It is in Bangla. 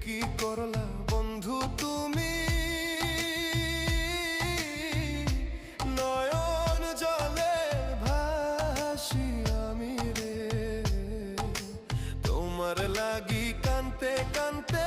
কি করলা বন্ধু তুমি, নয়ন জলে ভাসি আমি রে, তোমার লাগি কানতে কানতে